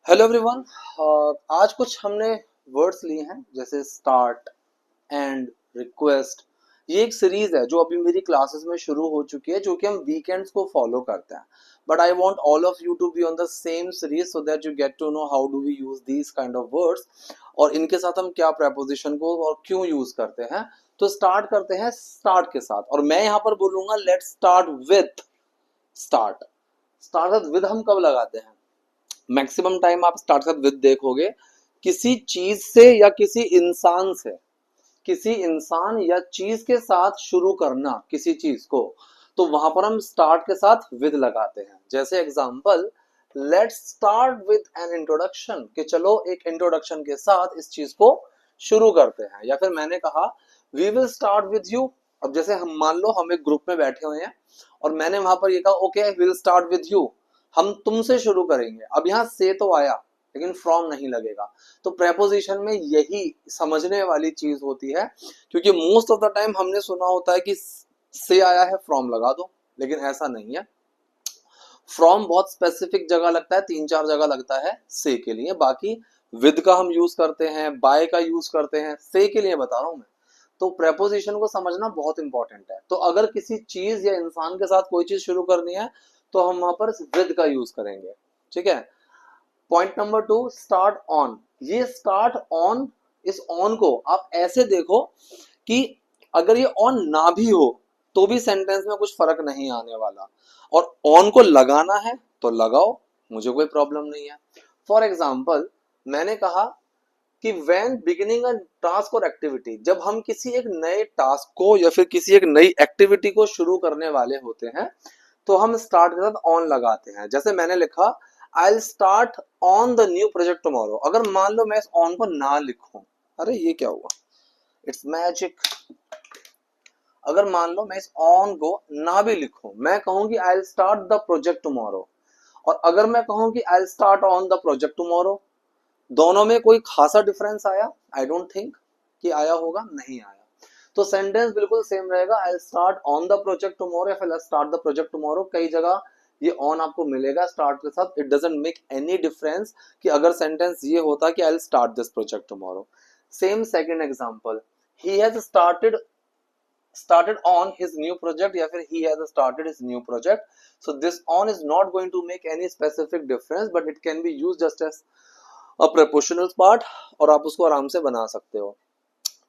Hello everyone. आज कुछ हमने वर्ड्स लिए हैं जैसे स्टार्ट, एंड, रिक्वेस्ट। ये एक सीरीज है जो अभी मेरी क्लासेस में शुरू हो चुकी है, जो कि हम वीकेंड्स को फॉलो करते हैं। But I want all of you to be on the same series so that you get to know how do we use these kind of words, और इनके साथ हम क्या प्रपोजिशन को और क्यों यूज करते हैं। तो स्टार्ट करते हैं स्टार्ट के साथ, और मैं यहाँ पर बोलूंगा let's start with start. Start with हम कब लगाते हैं? मैक्सिमम टाइम आप स्टार्ट कर विद देखोगे किसी चीज से या किसी इंसान से, किसी इंसान या चीज के साथ शुरू करना किसी चीज को, तो वहां पर हम स्टार्ट के साथ विद लगाते हैं। जैसे example, let's start with an introduction, कि चलो एक इंट्रोडक्शन के साथ इस चीज को शुरू करते हैं। या फिर मैंने कहा we will start with you. अब जैसे हम मान लो हम एक ग्रुप में बैठे हुए हैं और मैंने वहां पर ये कहा okay will start with you, हम तुमसे शुरू करेंगे। अब यहाँ से तो आया लेकिन फ्रॉम नहीं लगेगा। तो प्रेपोजिशन में यही समझने वाली चीज होती है, क्योंकि मोस्ट ऑफ द टाइम हमने सुना होता है कि से आया है फ्रॉम लगा दो, लेकिन ऐसा नहीं है। फ्रॉम बहुत स्पेसिफिक जगह लगता है, 3-4 जगह लगता है से के लिए। बाकी विद का हम यूज करते हैं, बाय का यूज करते हैं, से के लिए बता रहा हूं मैं। तो प्रेपोजिशन को समझना बहुत इंपॉर्टेंट है। तो अगर किसी चीज या इंसान के साथ कोई चीज शुरू करनी है तो हम वहां पर विद का यूज करेंगे। ठीक है। Point number 2, start on. ये स्टार्ट ऑन, इस ऑन को आप ऐसे देखो कि अगर ये ऑन ना भी हो तो भी सेंटेंस में कुछ फर्क नहीं आने वाला, और ऑन को लगाना है तो लगाओ, मुझे कोई प्रॉब्लम नहीं है। फॉर एग्जाम्पल, मैंने कहा कि व्हेन बिगिनिंग अ टास्क और एक्टिविटी, जब हम किसी एक नए टास्क को या फिर किसी एक नई एक्टिविटी को शुरू करने वाले होते हैं तो हम स्टार्ट के साथ ऑन लगाते हैं। जैसे मैंने लिखा I will start on the new project tomorrow. अगर मान लो मैं इस ऑन को ना लिखूं, अरे ये क्या हुआ, इट्स मैजिक। अगर मान लो मैं इस ऑन को ना भी लिखूं, मैं कहूं कि I will start the project tomorrow, और अगर मैं कहूं कि I will start on the project tomorrow, दोनों में कोई खासा डिफरेंस आया? आई डोंट थिंक कि आया होगा, नहीं आया। तो सेंटेंस बिल्कुल सेम रहेगा, I start on the project tomorrow या फिर स्टार्ट द प्रोजेक्ट टुमारो। कई जगह ये ऑन आपको मिलेगा स्टार्ट के साथ, it doesn't make any difference कि अगर सेंटेंस ये होता कि I will start this project tomorrow. Same second example, he has started on his new project या फिर he has started his new project. So this on is not going to make any specific difference, but it can be used just as a prepositional part, और आप उसको आराम से बना सकते हो।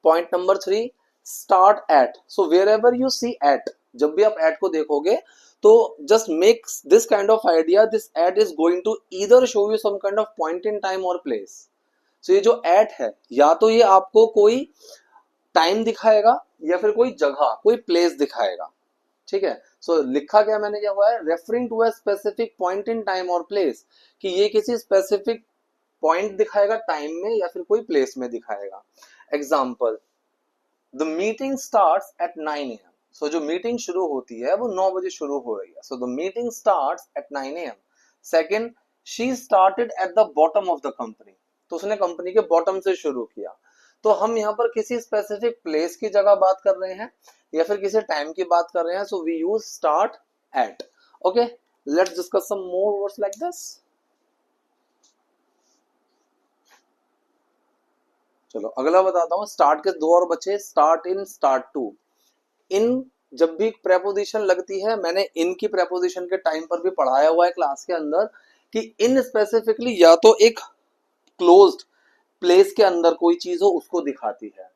Point number 3, start at. So wherever you see at, जब भी आप एट को देखोगे तो just make this kind of idea, this at is going to either show you some kind of point in time और place. So ये जो eight है, या तो ये आपको कोई टाइम दिखाएगा या फिर कोई जगह, कोई प्लेस दिखाएगा। ठीक है। सो लिखा क्या मैंने, क्या हुआ है, referring to a specific point in time और प्लेस, कि ये किसी स्पेसिफिक पॉइंट दिखाएगा टाइम में या फिर कोई प्लेस में दिखाएगा। Example, the meeting starts at 9 AM। सो जो मीटिंग शुरू होती है वो 9 बजे शुरू हो रही है। So the meeting starts at 9 AM। Second, she started at the bottom of the company, तो उसने कंपनी के बॉटम से शुरू किया। तो हम यहाँ पर किसी स्पेसिफिक प्लेस की जगह बात कर रहे हैं या फिर किसी टाइम की बात कर रहे हैं। So we use start at. Okay, let's discuss some more words like this. चलो अगला बताता हूँ। स्टार्ट के दो और बचे, start in, start to. In जब भी प्रेपोजिशन लगती है, मैंने इन की प्रेपोजिशन के टाइम पर भी पढ़ाया हुआ है क्लास के अंदर, कि इन स्पेसिफिकली या तो एक क्लोज्ड प्लेस के अंदर कोई चीज हो उसको दिखाती है।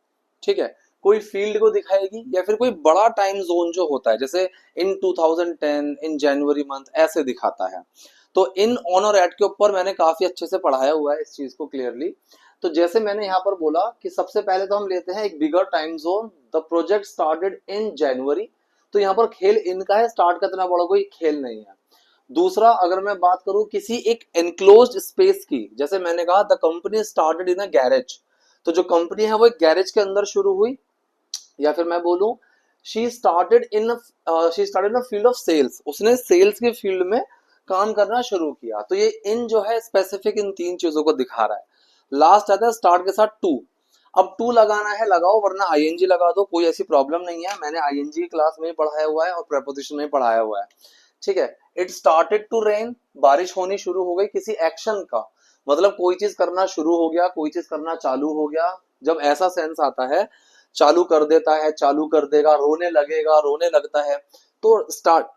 ठीक है, कोई फील्ड को दिखाएगी या फिर कोई बड़ा टाइम जोन जो होता है, जैसे इन 2010 इन जनवरी मंथ, ऐसे दिखाता है। तो इन, ऑन और एट के ऊपर मैंने काफी अच्छे से पढ़ाया हुआ है इस चीज को क्लियरली। तो जैसे मैंने यहाँ पर बोला कि सबसे पहले तो हम लेते हैं एक bigger time zone, the project started in January. तो यहाँ पर खेल इनका है, स्टार्ट का इतना बड़ा कोई खेल नहीं है। दूसरा, अगर मैं बात करूं किसी एक एनक्लोज्ड स्पेस की, जैसे मैंने कहा the company started in a garage, तो जो कंपनी है वो एक गैरेज के अंदर शुरू हुई। या फिर मैं बोलूं she started in field of sales, उसने सेल्स के फील्ड में काम करना शुरू किया। तो ये इन जो है स्पेसिफिक इन तीन चीजों को दिखा रहा है। लास्ट आता है स्टार्ट के साथ टू। अब टू लगाना है लगाओ, वरना आईएनजी लगा दो, कोई ऐसी प्रॉब्लम नहीं है। मैंने आईएनजी की क्लास में पढ़ाया हुआ है और प्रेपोजिशन में पढ़ाया हुआ है। ठीक है। इट स्टार्टेड टू रेन, बारिश होनी शुरू हो गई किसी एक्शन का, मतलब कोई चीज करना शुरू हो गया, कोई चीज करना चालू हो गया, जब ऐसा सेंस आता है, चालू कर देता है, चालू कर देगा, रोने लगेगा, रोने लगता है, तो स्टार्ट,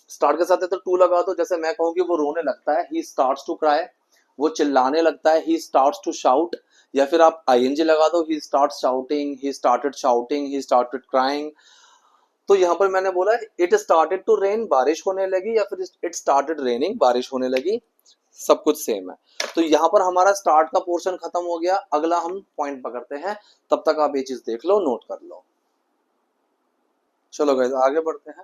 स्टार्ट के साथ तो टू लगा दो। जैसे मैं कहूँ कि वो रोने लगता है, ही स्टार्ट्स टू क्राई, वो चिल्लाने लगता है, ही स्टार्ट्स टू शाउट, या फिर आप आईएनजी लगा दो, he start shouting, he started shouting, he started crying. तो यहाँ पर मैंने बोला इट स्टार्टेड टू रेन, बारिश होने लगी, या फिर इट स्टार्टेड रेनिंग, बारिश होने लगी, सब कुछ सेम है। तो यहाँ पर हमारा स्टार्ट का पोर्शन खत्म हो गया, अगला हम पॉइंट पकड़ते हैं, तब तक आप ये चीज देख लो, नोट कर लो। चलो गाइस आगे बढ़ते हैं।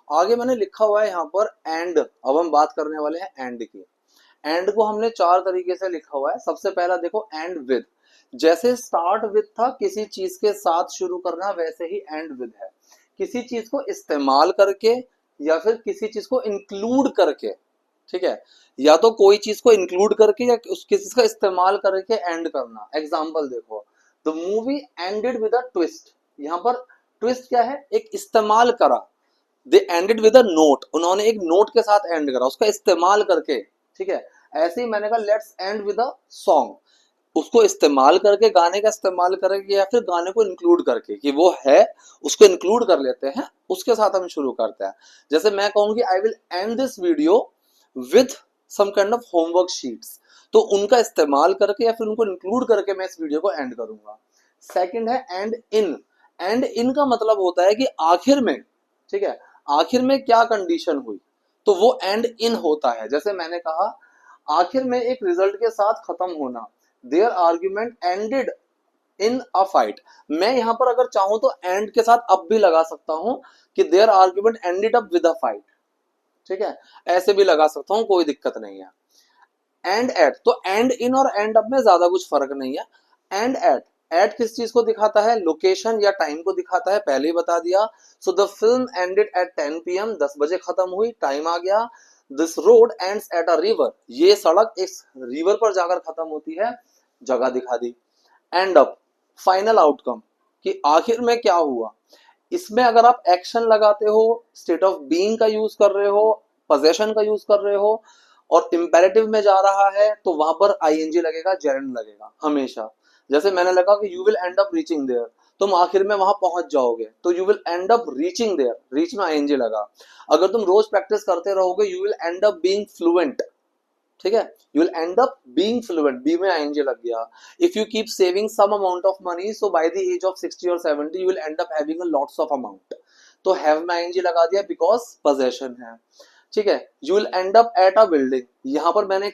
आगे मैंने लिखा हुआ है यहाँ पर एंड, अब हम बात करने वाले हैं एंड की। एंड को हमने चार तरीके से लिखा हुआ है। सबसे पहला देखो एंड विद, जैसे स्टार्ट विद था किसी चीज के साथ शुरू करना, वैसे ही एंड विद है किसी चीज को इस्तेमाल करके या फिर किसी चीज को इंक्लूड करके, ठीक है, या तो कोई चीज को इंक्लूड करके या किसी चीज का इस्तेमाल करके एंड करना। एग्जाम्पल देखो, the movie ended with a twist, यहाँ पर ट्विस्ट क्या है, एक इस्तेमाल करा, they ended with a note, उन्होंने एक नोट के साथ एंड करा, उसका इस्तेमाल करके, ठीक है। ऐसे ही मैंने कहा let's end with a song, उसको इस्तेमाल करके, गाने का इस्तेमाल करके या फिर गाने को इंक्लूड करके, कि वो है उसको इंक्लूड कर लेते हैं, उसके साथ हम शुरू करते हैं। जैसे मैं कहूंगी I will end this video with some kind of homework sheets, तो उनका इस्तेमाल करके या फिर उनको इंक्लूड करके मैं इस वीडियो को एंड करूंगा। सेकंड है एंड इन, एंड इन का मतलब होता है कि आखिर में, ठीक है, आखिर में क्या कंडीशन हुई, तो वो एंड इन होता है। जैसे मैंने कहा आखिर में एक रिजल्ट के साथ खत्म होना, their argument ended in a fight, मैं यहां पर अगर चाहूं तो एंड के साथ अब भी लगा सकता हूं कि their argument ended up with a fight, ठीक है, ऐसे भी लगा सकता हूं, कोई दिक्कत नहीं है। एंड एट, तो एंड इन और एंड अप में ज्यादा कुछ फर्क नहीं है। एंड एट किस चीज को दिखाता है, लोकेशन या टाइम को दिखाता है, पहले ही बता दिया। So the film ended at 10 PM, 10 बजे खत्म हुई, टाइम आ गया। This road ends at a river, ये सड़क इस रिवर पर जाकर खत्म होती है, जगह दिखा दी। एंड अप, फाइनल आउटकम, कि आखिर में क्या हुआ। इसमें अगर आप एक्शन लगाते हो, स्टेट ऑफ बीइंग का यूज कर रहे हो, पोजेशन का यूज कर रहे हो, और इंपेरेटिव में जा रहा है, तो वहां पर आईएनजी लगेगा, जेरेंड लगेगा हमेशा। जैसे मैंने लगा कि you will end up reaching there, तुम आखिर में वहां पहुंच जाओगे, तो you will end up reaching there, reach में आईएनजी लगा। अगर तुम रोज प्रैक्टिस करते रहोगे, you will end up being fluent, ठीक है, you will end up being fluent, be में आईएनजी लग गया। If you keep saving some amount of money, so by the age of 60 और 70 you will end up having a lots of amount, तो have में ING लगा दिया because possession है, ठीक है। You will end up at a building, यहां पर मैंने